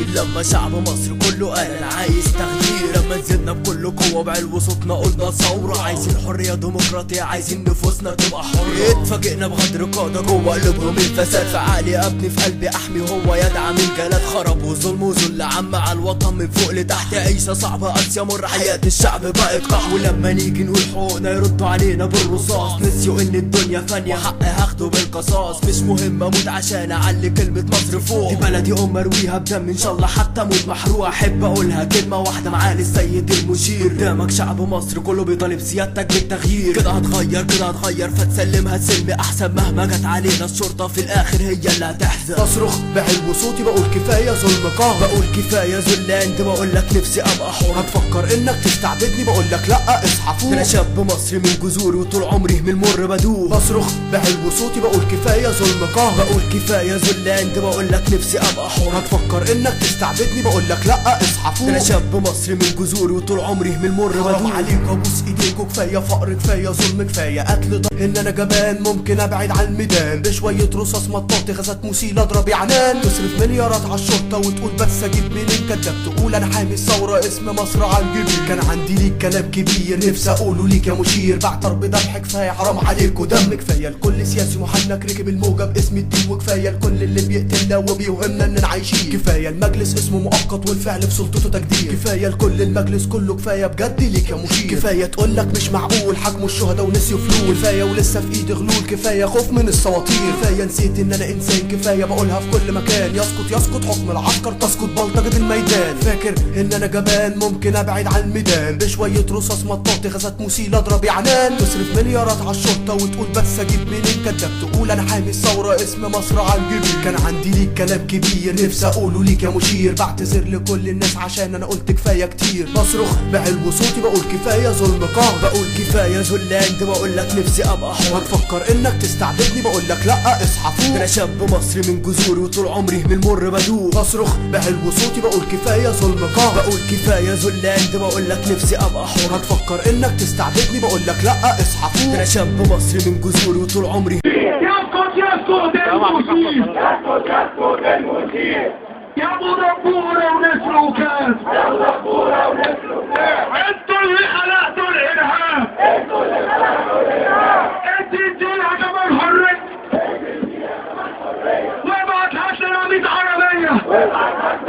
تحويل. لما شعب مصر كله قال انا عايز تغيير، لما نزلنا بكل قوة بعلو صوتنا قلنا ثورة. عايزين حرية ديمقراطية، عايزين نفوسنا تبقى حرة. اتفاجئنا بغدر قادة جوه قلوبهم الفساد، فعالي ابني في قلبي احمي هو يدعم الجلاد. خرب وظلم وذل عم على الوطن من فوق لتحت، عيشة صعبة قاسية مر، حياة الشعب بقت قحط. ولما نيجي نقول حقوقنا يردوا علينا بالرصاص، نسيوا ان الدنيا فانية حق هاخده بالقصاص. مش مهم اموت عشان اعلي كلمة مصر فوق، دي بلدي ارويها بدم ان شاء الله حتى اموت محروق. احب اقولها كلمة واحدة معالي السيد المشير، قدامك شعب مصر كله بيطالب سيادتك بالتغيير. كده هتغير كده هتغير، فتسلمها سلم احسن. مهما جت علينا الشرطة في الاخر هي اللي هتحزن. بصرخ بعلو صوتي بقول كفاية ظلم قهر، بقول كفاية ذلان، بقولك نفسي ابقى حر. هتفكر انك تستعبدني بقولك لا اصحى فوق. انا شاب مصري من جذوري وطول عمري من المر بدوق. بصرخ بعلو صوتي بقول كفاية ظلم قهر، بقول كفاية ذلان، بقولك نفسي ابقى حر. هتفكر انك تستعبدني بقولك لا اصحى فوق. انا شاب مصري من جذوري وطول عمري من المر بدوق. حرام عليك ابوس ايديكوا، كفاية فقر كفاية ظلم كفاية قتل. ان انا جبان ممكن ابعد عن الميدان، بشوية رصاص مطاطي غازات مسيلة اضرب عنان. تصرف مليارات على الشرطة وتقول بس اجيب منين، كداب تقول انا حامي الثورة اسم مصر على الجبين. كان عندي ليك كلام كبير نفسي اقوله ليك يا مشير، بعتر بذبح كفاية حرام عليكوا دم. كفاية لكل سياسي محنك ركب الموجة باسم الدين، وكفاية لكل اللي بيقتلنا وبيوهمنا اننا عايشين. كفاية المجلس اسمه مؤقت والفعل في سلطته تجديد. كفاية لكل المجلس كله، كفاية بجد ليك يا مشير. كفاية تقولك مش معقول حكموا الشهداء ونسيوا فلول، كفاية ولسه في ايدي غلول. كفاية خوف من السواطير، كفاية نسيت ان انا انسان. كفاية بقولها في كل مكان، يسقط حكم العسكر تسقط بلطجة الميدان. فاكر ان انا جبان ممكن ابعد عن الميدان، بشوية رصاص مطاطي غازات مسيلة اضرب عنان. تصرف مليارات على الشرطة وتقول بس اجيب منين، كداب تقول انا حامي الثورة اسم مصر على الجبين. كان عندي ليك كلام كبير نفسي اقوله ليك يا مشير، بعتذر لكل الناس عشان انا قلت كفاية كتير. بصرخ بعلو صوتي بقول كفاية ظلم قهر، بقول كفاية ذلان، بقولك نفسي ابقى حر. هتفكر انك تستعبدني بقولك لا اصحى فوق. انا شاب مصري من جذوري وطول عمري من المر بدوق. بصرخ بعلو صوتي بقول كفاية ظلم قهر، بقول كفاية ذلان، بقولك نفسي ابقى حر. هتفكر انك تستعبدني بقولك لا اصحى فوق. انا شاب مصري من جذوري وطول عمري. يسقط المشير، يسقط المشير. يا ابو دبورة ونسر وكاس، يا ابو دبورة ونسر وكاس. انتوا اللي خلقتوا الارهاب، انتوا اللي خلقتوا الارهاب. ادينا كمان حرية، وابعت هات لنا 100 عربية، وابعت